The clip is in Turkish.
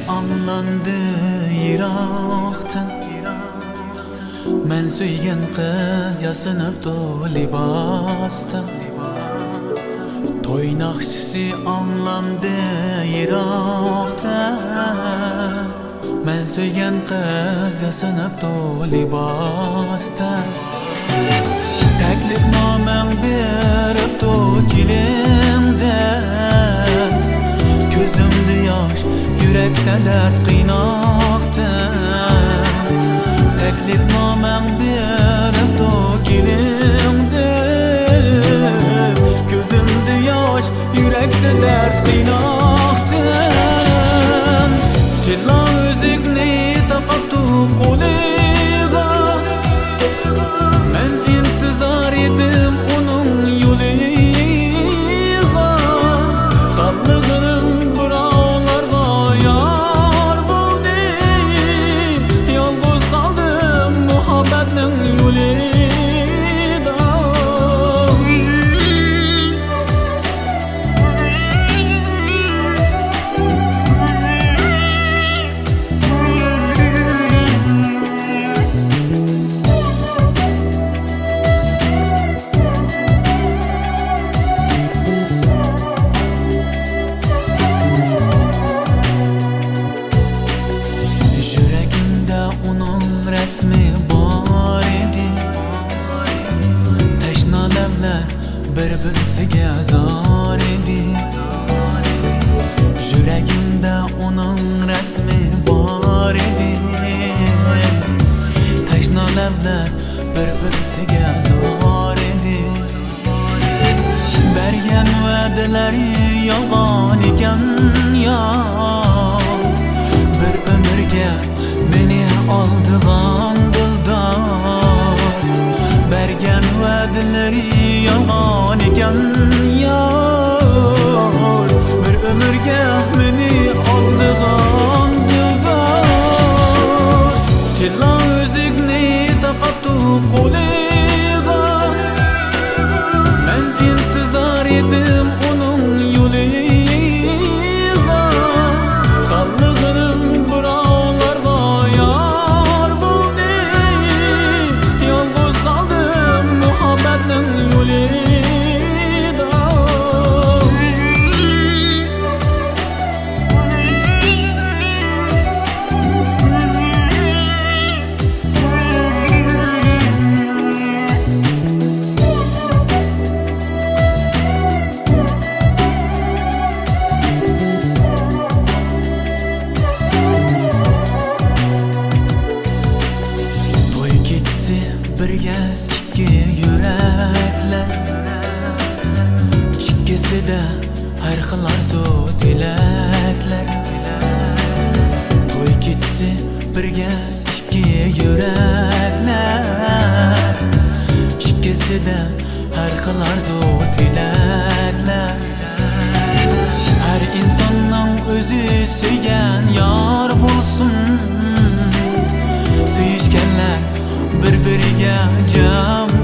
Anlandı Irak'tan Men söygen kız yasınıp do libasta Toy nakşisi anlandı Irak'tan Men söygen kız yasınıp do libasta Teklifnamen berip do kilimde Gözümde yaş yürekte dert kıynaktı Teklifnamen berip do kilimde Gözümde yaş yürekte dert kıynaktı Tilla özükni takaptu koliga Men intizar edim onun yoliga Tatlıgının buralarga yar buldu Yalnız kaldım muhabbetin yolida Resmi bar idi Teşna levler birbirisiga zor idi Yüreğimde onun resmi var idi Teşna levler birbirisiga zor idi Bergen va'daleri yolg'on ekan ya Bir ömürge meni aldığan dildar Bergen va'daleri yolg'on ekan yar Bir ömürge meni aldığan dildar Tilla özükni takaptu koliga Men intizar edim onun yoliga Tatlıgının buralarga yar buldu Yalnız kaldım muhabbetin yolida Birge ikki yürekler İkisi de her xil arzu tilekler Toy ketisi birge ikki yürekler İkisi de her xil arzu tilekler Her insanın özü söygen yar bulsun Suyuşkenler bir-biriga jam